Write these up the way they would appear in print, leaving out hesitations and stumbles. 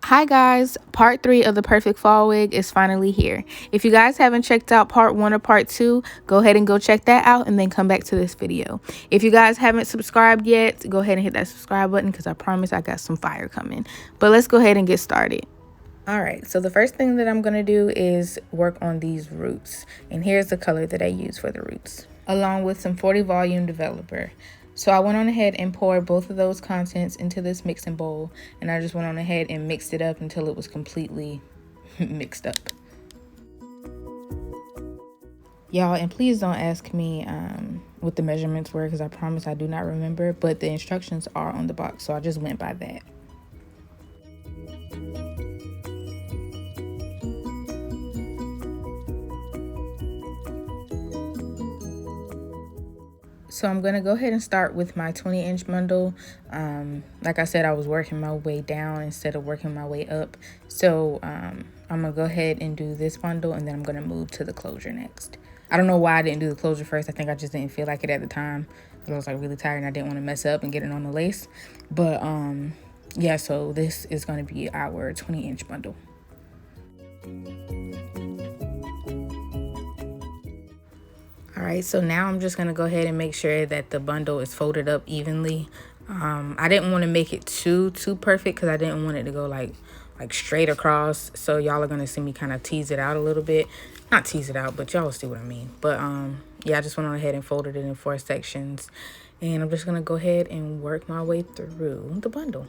Hi guys, part 3 of the perfect fall wig is finally here. If you guys haven't checked out part 1 or part 2, go ahead and go check that out and then come back to this video. If you guys haven't subscribed yet, go ahead and hit that subscribe button because I promise I got some fire coming. But let's go ahead and get started. Alright, so the first thing that I'm going to do is work on these roots. And here's the color that I use for the roots, along with some 40 volume developer. So I went on ahead and poured both of those contents into this mixing bowl, and I just went on ahead and mixed it up until it was completely mixed up. Y'all, and please don't ask me what the measurements were because I promise I do not remember, but the instructions are on the box, so I just went by that. So I'm going to go ahead and start with my 20-inch bundle. Like I said, I was working my way down instead of working my way up. So I'm going to go ahead and do this bundle, and then I'm going to move to the closure next. I don't know why I didn't do the closure first. I think I just didn't feel like it at the time because I was like really tired and I didn't want to mess up and get it on the lace. But yeah, so this is going to be our 20-inch bundle. Alright, so now I'm just going to go ahead and make sure that the bundle is folded up evenly. I didn't want to make it too perfect because I didn't want it to go like straight across. So y'all are going to see me kind of tease it out a little bit. Not tease it out, but y'all will see what I mean. But yeah, I just went on ahead and folded it in 4 sections. And I'm just going to go ahead and work my way through the bundle.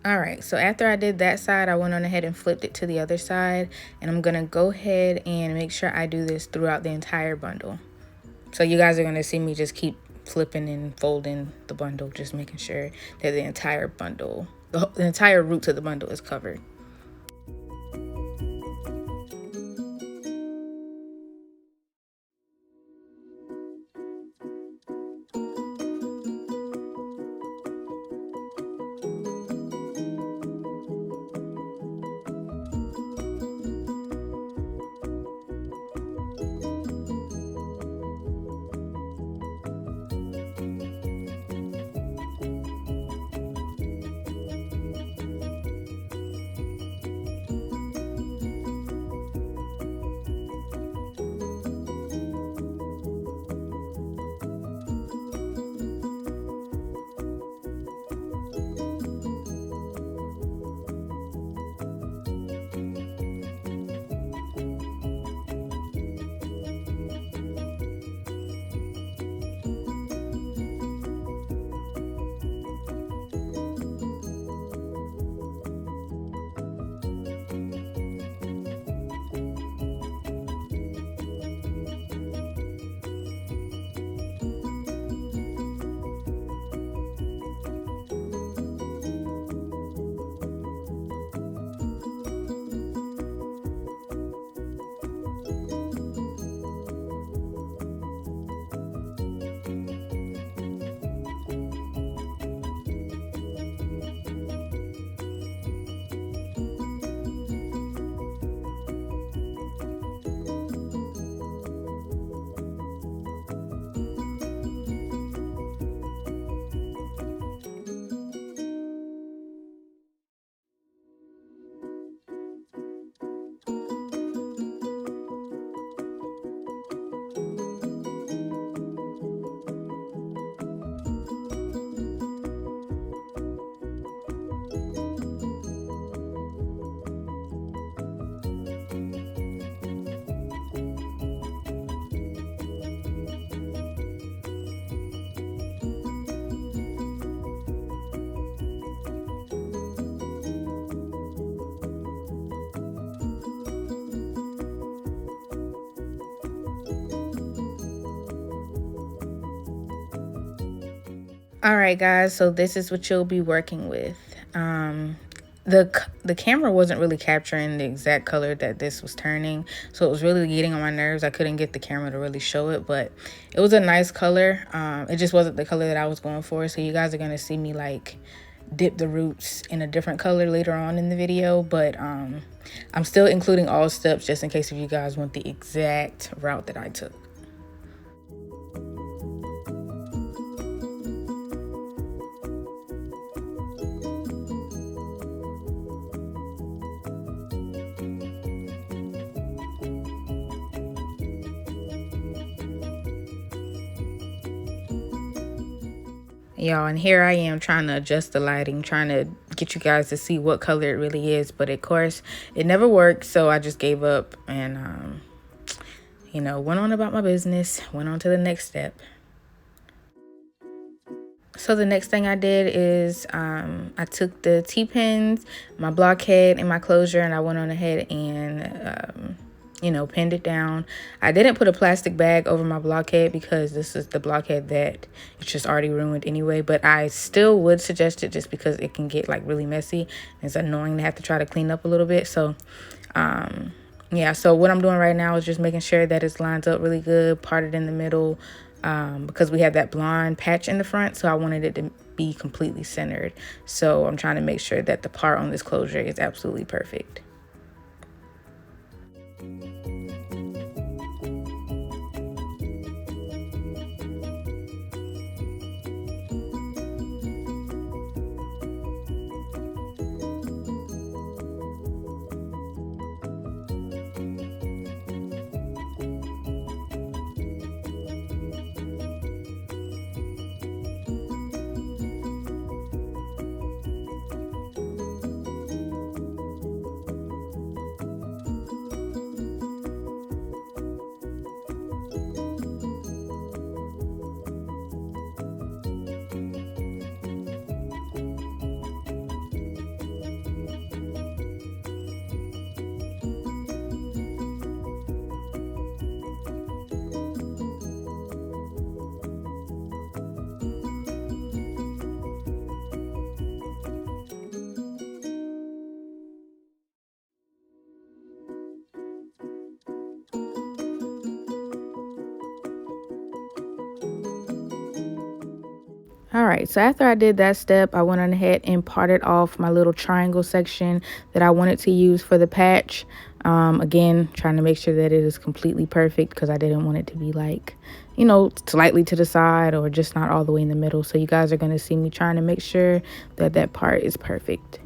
All right, so after I did that side, I went on ahead and flipped it to the other side, and I'm gonna go ahead and make sure I do this throughout the entire bundle. So you guys are gonna see me just keep flipping and folding the bundle, just making sure that the entire bundle, the entire root to the bundle is covered. All right, guys, so this is what you'll be working with. The camera wasn't really capturing the exact color that this was turning, so it was really getting on my nerves. I couldn't get the camera to really show it, but it was a nice color. It just wasn't the color that I was going for, so you guys are going to see me like dip the roots in a different color later on in the video, but I'm still including all steps just in case if you guys want the exact route that I took. Y'all, and here I am trying to adjust the lighting, trying to get you guys to see what color it really is, but of course it never worked, so I just gave up and you know, went on about my business, went on to the next step. So the next thing I did is I took the T-pins, my blockhead, and my closure, and I went on ahead and you know, pinned it down. I didn't put a plastic bag over my blockhead because this is the blockhead that it's just already ruined anyway, but I still would suggest it just because it can get like really messy. It's annoying to have to try to clean up a little bit. So yeah, so what I'm doing right now is just making sure that it's lined up really good, parted in the middle, because we have that blonde patch in the front, so I wanted it to be completely centered. So I'm trying to make sure that the part on this closure is absolutely perfect. All right, so after I did that step, I went on ahead and parted off my little triangle section that I wanted to use for the patch. Again, trying to make sure that it is completely perfect because I didn't want it to be like, you know, slightly to the side or just not all the way in the middle. So you guys are going to see me trying to make sure that that part is perfect.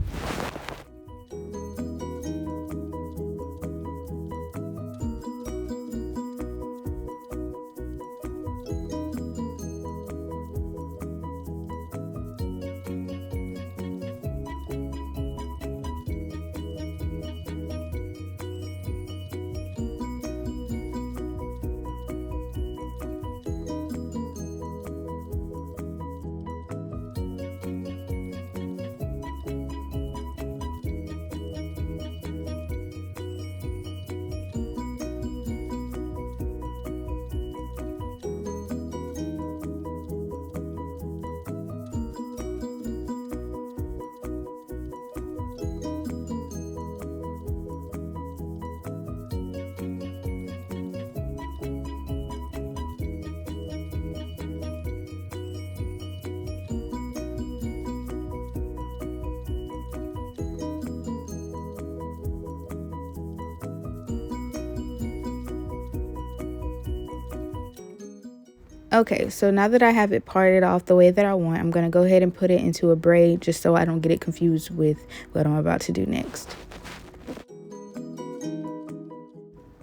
Okay, so now that I have it parted off the way that I want, I'm going to go ahead and put it into a braid just so I don't get it confused with what I'm about to do next.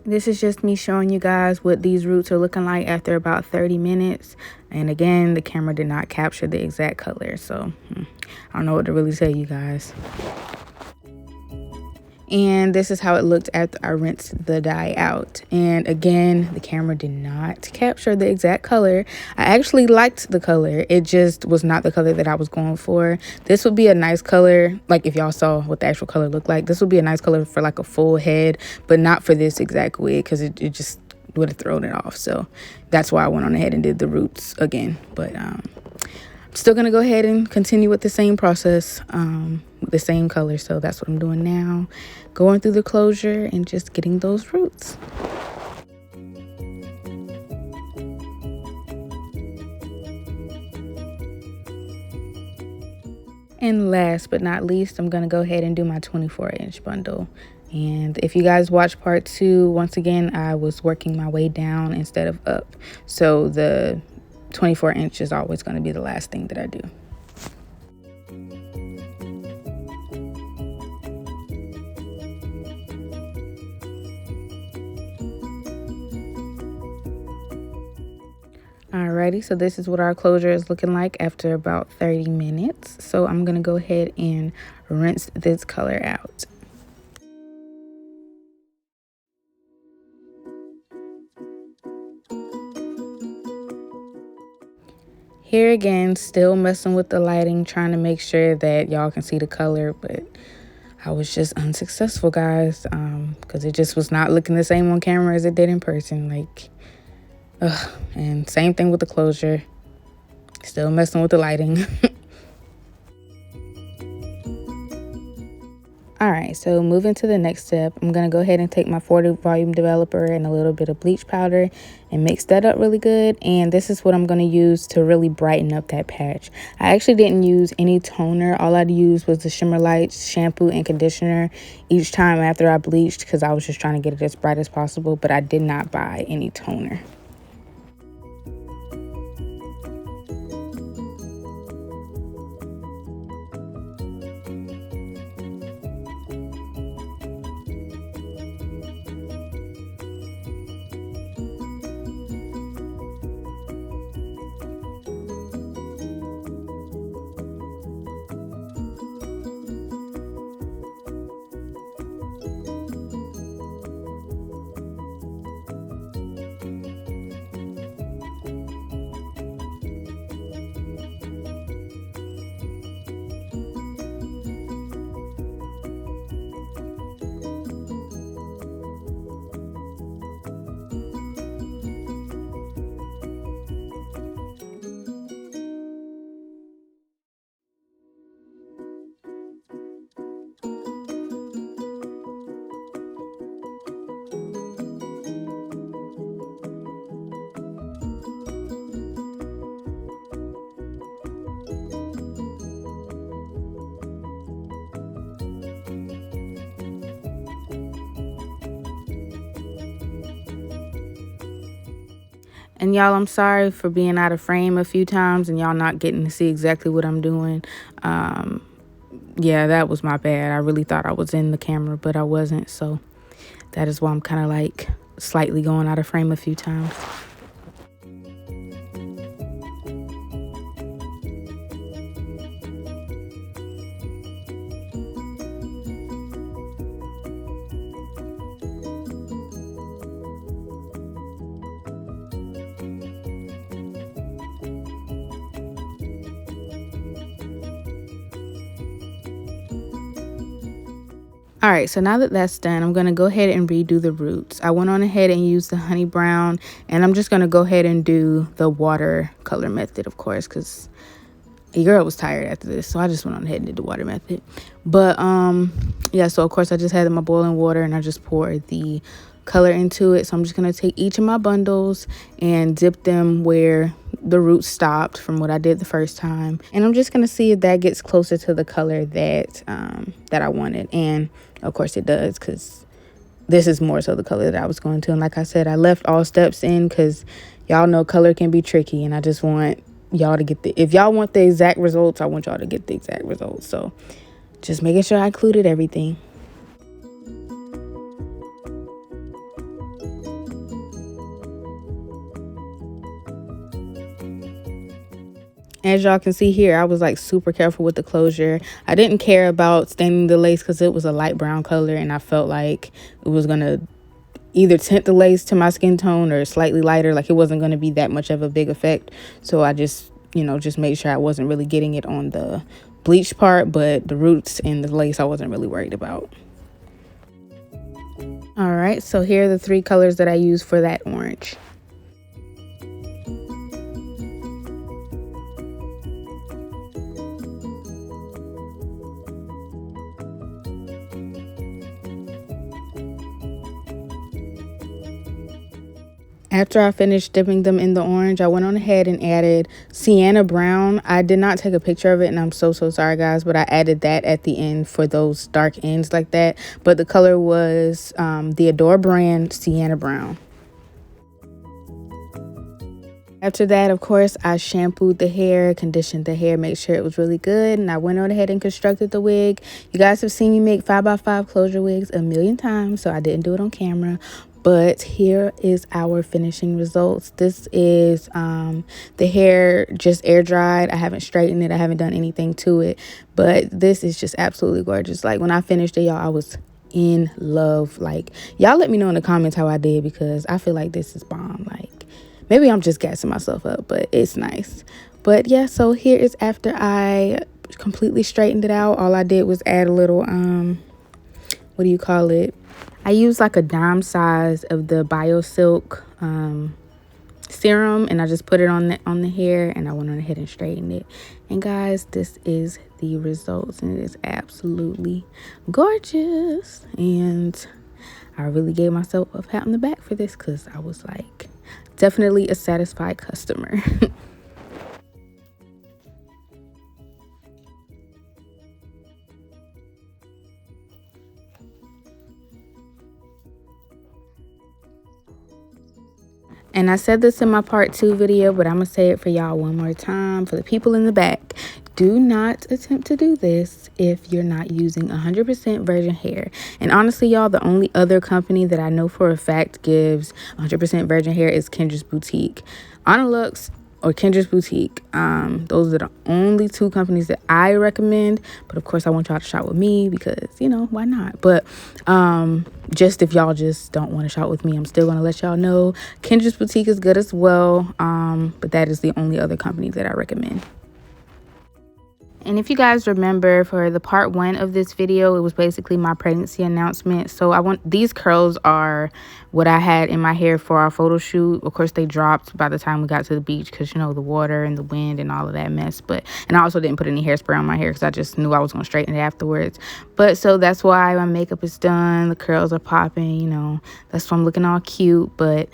This is just me showing you guys what these roots are looking like after about 30 minutes. And again, the camera did not capture the exact color, so I don't know what to really tell you guys. And this is how it looked after I rinsed the dye out. And again, the camera did not capture the exact color. I actually liked the color. It just was not the color that I was going for. This would be a nice color, like if y'all saw what the actual color looked like. This would be a nice color for like a full head, but not for this exact wig because it just would have thrown it off. So that's why I went on ahead and did the roots again. But Still gonna go ahead and continue with the same process, the same color. So that's what I'm doing now, going through the closure and just getting those roots. And last but not least, I'm gonna go ahead and do my 24-inch bundle. And if you guys watch part 2, once again, I was working my way down instead of up. So the 24-inch is always gonna be the last thing that I do. Alrighty, so this is what our closure is looking like after about 30 minutes. So I'm gonna go ahead and rinse this color out. Here again, still messing with the lighting, trying to make sure that y'all can see the color, but I was just unsuccessful, guys, because it just was not looking the same on camera as it did in person. Like, and same thing with the closure, still messing with the lighting. All right, so moving to the next step, I'm gonna go ahead and take my 40 volume developer and a little bit of bleach powder and mix that up really good. And this is what I'm gonna use to really brighten up that patch. I actually didn't use any toner. All I used was the Shimmer Lights shampoo and conditioner each time after I bleached, because I was just trying to get it as bright as possible, but I did not buy any toner. And y'all, I'm sorry for being out of frame a few times and y'all not getting to see exactly what I'm doing. Yeah, that was my bad. I really thought I was in the camera, but I wasn't. So that is why I'm kind of like slightly going out of frame a few times. All right, so now that that's done, I'm going to go ahead and redo the roots. I went on ahead and used the honey brown, and I'm just going to go ahead and do the watercolor method, of course, because your girl was tired after this, so I just went on ahead and did the water method. But yeah, so of course I just had my boiling water and I just poured the color into it. So I'm just going to take each of my bundles and dip them where the roots stopped from what I did the first time, and I'm just going to see if that gets closer to the color that that I wanted. And of course it does, because this is more so the color that I was going to. And like I said, I left all steps in because y'all know color can be tricky, and I just want y'all to get if y'all want the exact results, I want y'all to get the exact results. So just making sure I included everything. As y'all can see here, I was like super careful with the closure. I didn't care about staining the lace because it was a light brown color, and I felt like it was gonna either tint the lace to my skin tone or slightly lighter. Like, it wasn't going to be that much of a big effect. So I just, just made sure I wasn't really getting it on the bleach part, but the roots and the lace I wasn't really worried about. All right, so here are the 3 colors that I used for that orange. After I finished dipping them in the orange, I went on ahead and added sienna brown. I did not take a picture of it, and I'm so sorry, guys, but I added that at the end for those dark ends like that. But the color was the Adore brand sienna brown. After that, of course, I shampooed the hair, conditioned the hair, made sure it was really good, and I went on ahead and constructed the wig. You guys have seen me make 5x5 closure wigs a million times, so I didn't do it on camera. But here is our finishing results. This is the hair just air dried. I haven't straightened it. I haven't done anything to it. But this is just absolutely gorgeous. Like, when I finished it, y'all, I was in love. Like, y'all let me know in the comments how I did, because I feel like this is bomb. Like, maybe I'm just gassing myself up, but it's nice. But yeah, so here is after I completely straightened it out. All I did was add a little, what do you call it? I used like a dime size of the BioSilk serum, and I just put it on the hair, and I went on ahead and straightened it. And guys, this is the results, and it is absolutely gorgeous. And I really gave myself a pat on the back for this, because I was like, definitely a satisfied customer. And I said this in my part 2 video, but I'm going to say it for y'all one more time. For the people in the back, do not attempt to do this if you're not using 100% virgin hair. And honestly, y'all, the only other company that I know for a fact gives 100% virgin hair is Kendra's Boutique. Lux or Kendra's Boutique. Those are the only 2 companies that I recommend. But of course, I want y'all to shop with me, because, you know, why not? But just if y'all just don't want to shop with me, I'm still going to let y'all know Kendra's Boutique is good as well. But that is the only other company that I recommend. And if you guys remember, for the part 1 of this video, it was basically my pregnancy announcement. So these curls are what I had in my hair for our photo shoot. Of course, they dropped by the time we got to the beach, because, you know, the water and the wind and all of that mess. And I also didn't put any hairspray on my hair, because I just knew I was going to straighten it afterwards. But so that's why my makeup is done. The curls are popping, you know. That's why I'm looking all cute. But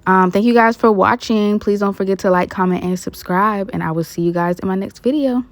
thank you guys for watching. Please don't forget to like, comment, and subscribe. And I will see you guys in my next video.